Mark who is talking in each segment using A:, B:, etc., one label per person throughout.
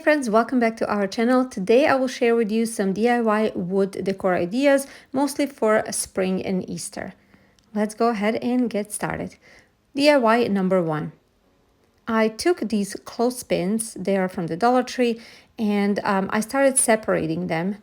A: friends, welcome back to our channel. Today I will share with you some DIY wood decor ideas, mostly for spring and Easter. Let's go ahead and get started. DIY number 1. I took these clothespins, they are from the Dollar Tree, and I started separating them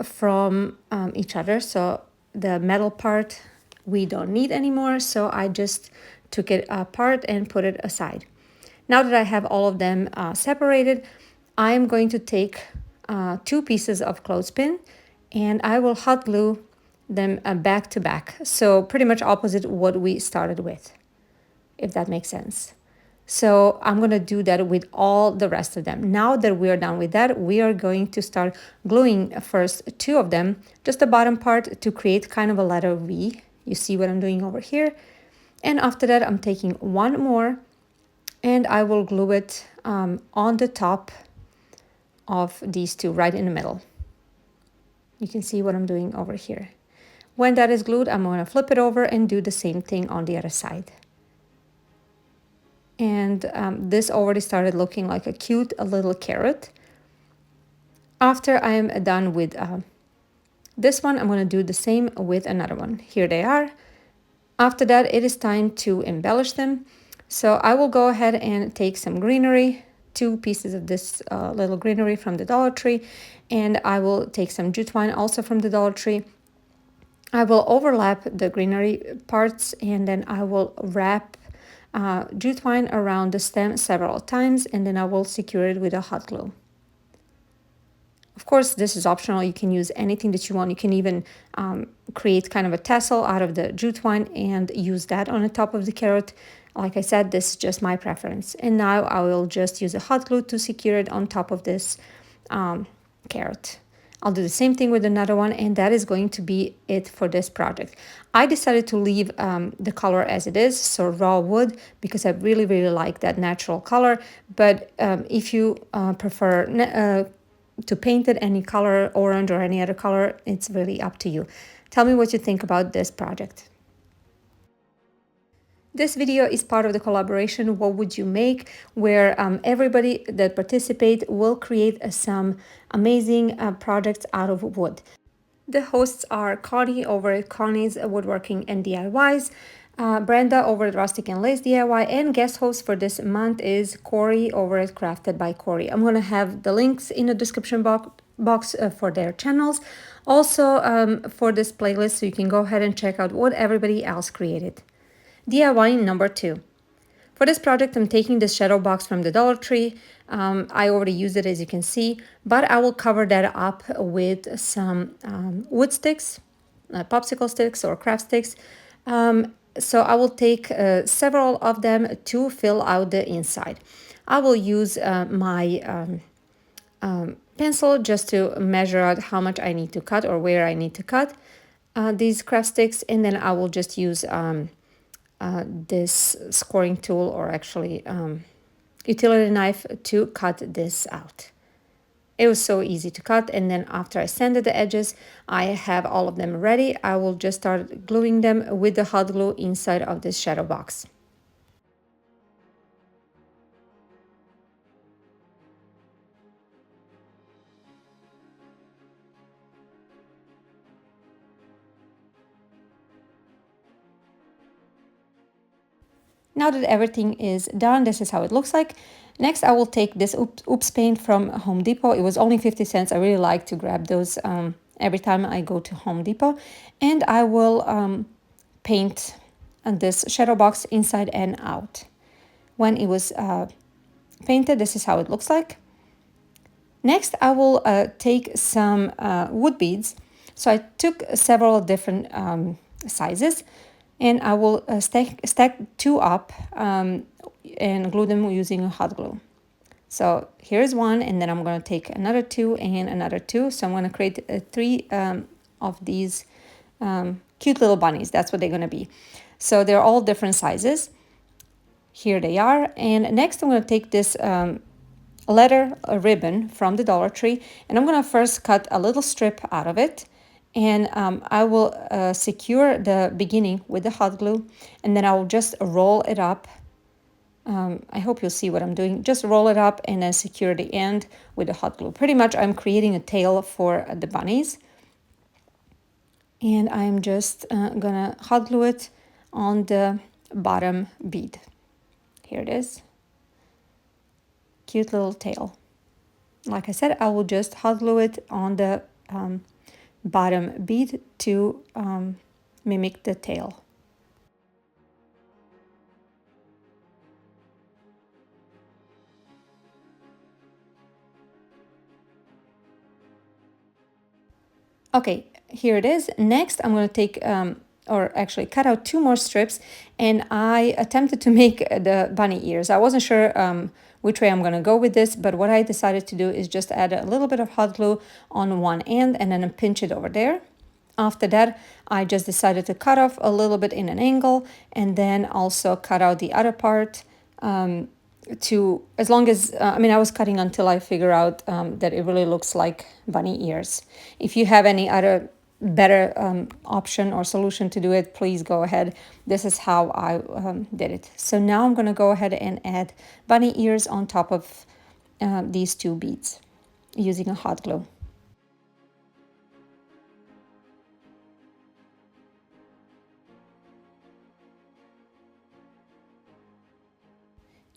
A: from each other. So the metal part we don't need anymore, so I just took it apart and put it aside. Now that I have all of them separated, I am going to take 2 pieces of clothespin and I will hot glue them back to back. So pretty much opposite what we started with, if that makes sense. So I'm going to do that with all the rest of them. Now that we are done with that, we are going to start gluing first 2 of them, just the bottom part, to create kind of a letter V. You see what I'm doing over here. And after that, I'm taking 1 more and I will glue it on the top of these 2, right in the middle. You can see what I'm doing over here. When that is glued, I'm going to flip it over and do the same thing on the other side. And this already started looking like a cute little carrot. After I am done with this one, I'm going to do the same with another one. Here they are. After that, it is time to embellish them. So I will go ahead and take some greenery, 2 pieces of this little greenery from the Dollar Tree, and I will take some jute twine also from the Dollar Tree. I will overlap the greenery parts and then I will wrap jute twine around the stem several times, and then I will secure it with a hot glue. Of course, this is optional. You can use anything that you want. You can even create kind of a tassel out of the jute twine and use that on the top of the carrot. Like I said, this is just my preference. And now I will just use a hot glue to secure it on top of this carrot. I'll do the same thing with another one, and that is going to be it for this project. I decided to leave the color as it is, so raw wood, because I really like that natural color. But if you prefer to paint it any color, orange or any other color, it's really up to you. Tell me what you think about this project. This video is part of the collaboration What Would You Make, where everybody that participates will create some amazing projects out of wood. The hosts are Corrie over at Connie's Woodworking and DIYs, Brenda over at Rustic and Lace DIY, and guest host for this month is Corrie over at Crafted by Corrie. I'm going to have the links in the description box for their channels. Also for this playlist, so you can go ahead and check out what everybody else created. DIY number 2. For this project, I'm taking this shadow box from the Dollar Tree. I already used it, as you can see, but I will cover that up with some wood sticks, popsicle sticks or craft sticks. So I will take several of them to fill out the inside. I will use my pencil just to measure out how much I need to cut or where I need to cut these craft sticks, and then I will just use this scoring tool, or actually utility knife, to cut this out. It was so easy to cut, and then after I sanded the edges, I have all of them ready. I will just start gluing them with the hot glue inside of this shadow box. Now that everything is done, this is how it looks like. Next, I will take this Oops paint from Home Depot. It was only 50 cents. I really like to grab those every time I go to Home Depot. And I will paint this shadow box inside and out. When it was painted, this is how it looks like. Next, I will take some wood beads. So I took several different sizes, and I will stack 2 up and glue them using a hot glue. So here's one, and then I'm going to take another 2 and another 2. So I'm going to create 3 of these cute little bunnies. That's what they're going to be. So they're all different sizes. Here they are. And next I'm going to take this leather ribbon from the Dollar Tree, and I'm going to first cut a little strip out of it. And I will secure the beginning with the hot glue, and then I will just roll it up I hope you'll see what I'm doing. Just roll it up and then secure the end with the hot glue. Pretty much I'm creating a tail for the bunnies. And I'm just gonna hot glue it on the bottom bead. Here it is. Cute little tail. Like I said, I will just hot glue it on the bottom bead to mimic the tail. Okay, here it is. Next, I'm going to take, or actually cut out 2 more strips, and I attempted to make the bunny ears. I wasn't sure which way I'm going to go with this, but what I decided to do is just add a little bit of hot glue on one end and then pinch it over there. After that, I just decided to cut off a little bit in an angle and then also cut out the other part to, as long as, I mean, I was cutting until I figure out that it really looks like bunny ears. If you have any other better option or solution to do it, please go ahead. This is how I did it. So now I'm going to go ahead and add bunny ears on top of these 2 beads using a hot glue.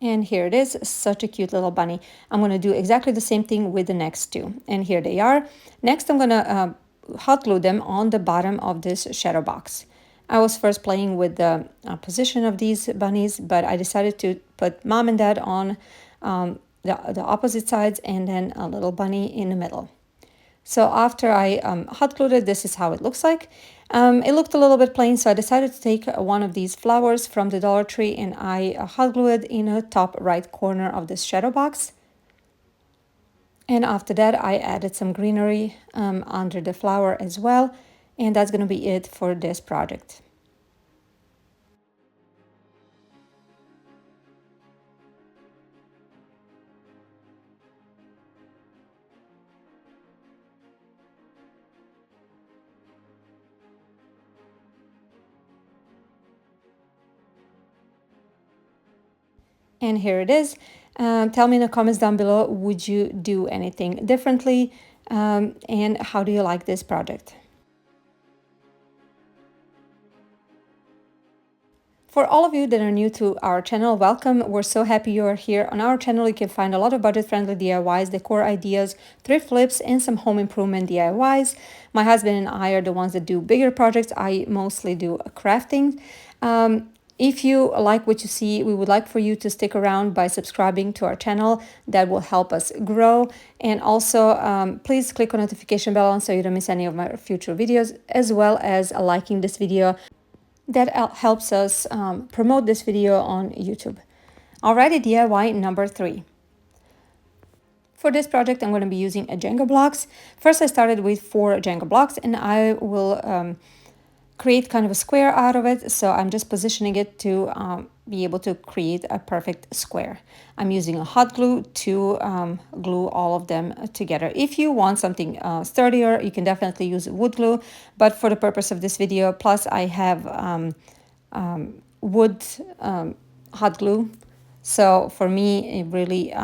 A: And here it is, such a cute little bunny. I'm going to do exactly the same thing with the next 2. And here they are. Next, I'm going to hot glue them on the bottom of this shadow box. I was first playing with the position of these bunnies, but I decided to put mom and dad on the opposite sides and then a little bunny in the middle. So after I hot glued it, this is how it looks like. It looked a little bit plain, so I decided to take one of these flowers from the Dollar Tree and I hot glued it in the top right corner of this shadow box. And after that, I added some greenery under the flower as well. And that's going to be it for this project. And here it is. Tell me in the comments down below, would you do anything differently? And how do you like this project? For all of you that are new to our channel, welcome. We're so happy you are here. On our channel, you can find a lot of budget-friendly DIYs, decor ideas, thrift flips, and some home improvement DIYs. My husband and I are the ones that do bigger projects. I mostly do crafting. If you like what you see, we would like for you to stick around by subscribing to our channel. That will help us grow. And also, please click on the notification bell on so you don't miss any of my future videos, as well as liking this video. That helps us promote this video on YouTube. Alrighty, DIY number 3. For this project, I'm going to be using a Jenga blocks. First, I started with 4 Jenga blocks, and I will create kind of a square out of it. So I'm just positioning it to be able to create a perfect square. I'm using a hot glue to glue all of them together. If you want something sturdier, you can definitely use wood glue. But for the purpose of this video, plus I have wood hot glue. So for me, it really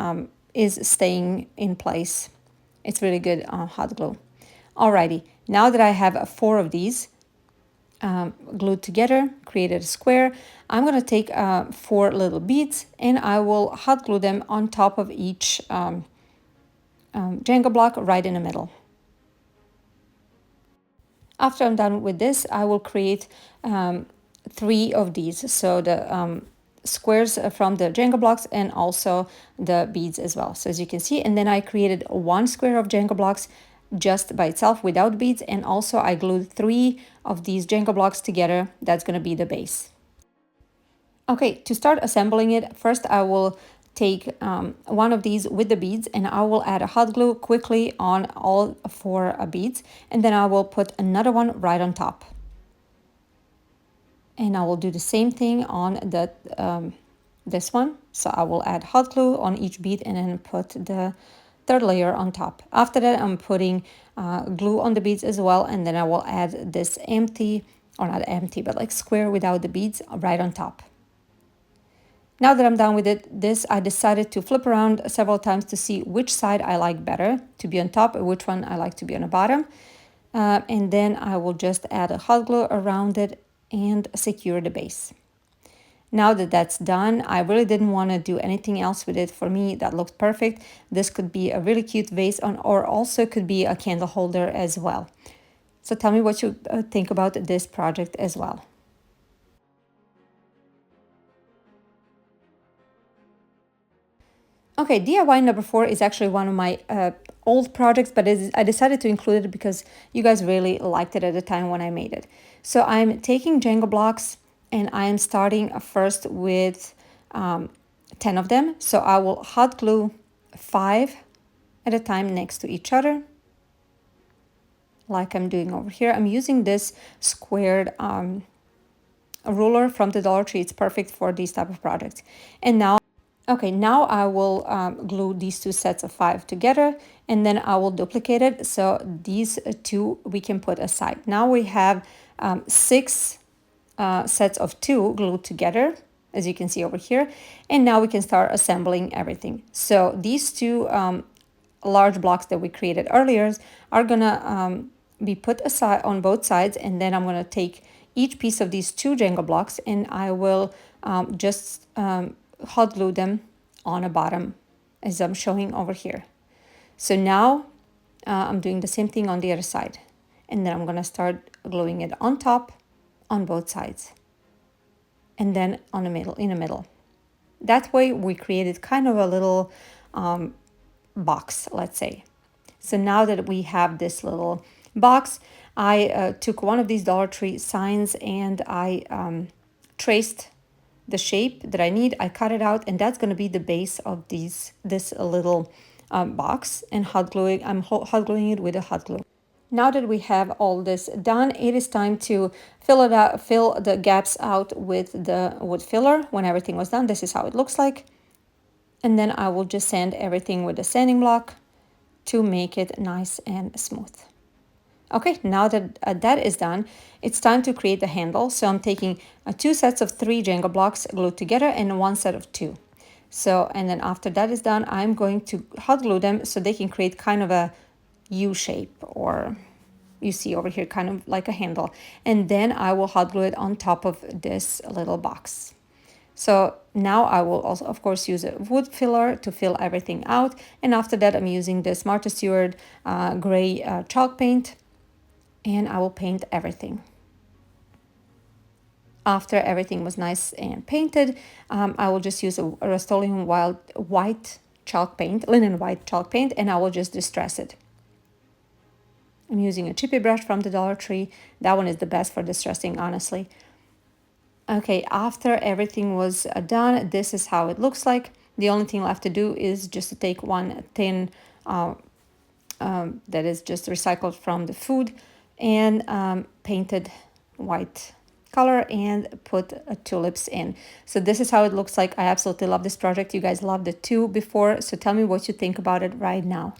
A: is staying in place. It's really good hot glue. Alrighty, now that I have 4 of these, glued together, created a square, I'm going to take 4 little beads and I will hot glue them on top of each Jenga block right in the middle. After I'm done with this, I will create 3 of these, so the squares from the Jenga blocks and also the beads as well. So as you can see, and then I created 1 square of Jenga blocks just by itself without beads, and also I glued 3 of these Jenga blocks together. That's going to be the base. Okay, to start assembling it, first I will take 1 of these with the beads and I will add a hot glue quickly on all 4 beads, and then I will put another one right on top. And I will do the same thing on the this one. So I will add hot glue on each bead and then put the 3rd layer on top. After that, I'm putting glue on the beads as well, and then I will add this empty, or not empty, but like square without the beads right on top. Now that I'm done with this, I decided to flip around several times to see which side I like better to be on top or which one I like to be on the bottom. And then I will just add a hot glue around it and secure the base. Now that that's done, I really didn't want to do anything else with it. For me, that looked perfect. This could be a really cute vase or also could be a candle holder as well. So tell me what you think about this project as well. Okay, DIY number 4 is actually one of my old projects, but I decided to include it because you guys really liked it at the time when I made it. So I'm taking Jenga blocks and I am starting first with 10 of them. So I will hot glue 5 at a time next to each other, like I'm doing over here. I'm using this squared ruler from the Dollar Tree. It's perfect for these type of projects. And now, okay, now I will glue these 2 sets of 5 together, and then I will duplicate it. So these 2 we can put aside. Now we have 6 sets of 2 glued together, as you can see over here. And now we can start assembling everything. So these 2 large blocks that we created earlier are gonna be put aside on both sides, and then I'm gonna take each piece of these 2 Jenga blocks and I will just hot glue them on the bottom as I'm showing over here. So now I'm doing the same thing on the other side, and then I'm gonna start gluing it on top on both sides and then on the middle, in the middle. That way we created kind of a little box, let's say. So now that we have this little box, I took one of these Dollar Tree signs and I traced the shape that I need. I cut it out, and that's going to be the base of this little box, and I'm hot gluing it with a hot glue. Now that we have all this done, it is time to fill the gaps out with the wood filler. When everything was done, this is how it looks like. And then I will just sand everything with a sanding block to make it nice and smooth. Okay, now that that is done, it's time to create the handle. So I'm taking 2 sets of 3 Jenga blocks glued together and 1 set of 2. So, and then after that is done, I'm going to hot glue them so they can create kind of a U shape, or you see over here, kind of like a handle. And then I will hot glue it on top of this little box. So now I will also, of course, use a wood filler to fill everything out. And after that, I'm using this Martha Stewart gray chalk paint, and I will paint everything. After everything was nice and painted, I will just use a Rust-Oleum white chalk paint, linen white chalk paint, and I will just distress it. I'm using a chippy brush from the Dollar Tree. That one is the best for distressing, honestly. Okay, after everything was done, this is how it looks like. The only thing left to do is just to take one thin that is just recycled from the food and painted white color and put tulips in. So this is how it looks like. I absolutely love this project. You guys loved it too before, so tell me what you think about it right now.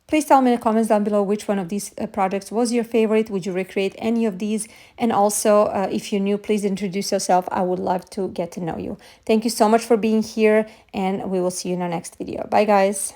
A: Please tell me in the comments down below which one of these projects was your favorite. Would you recreate any of these? And also, if you're new, please introduce yourself. I would love to get to know you. Thank you so much for being here, and we will see you in our next video. Bye, guys.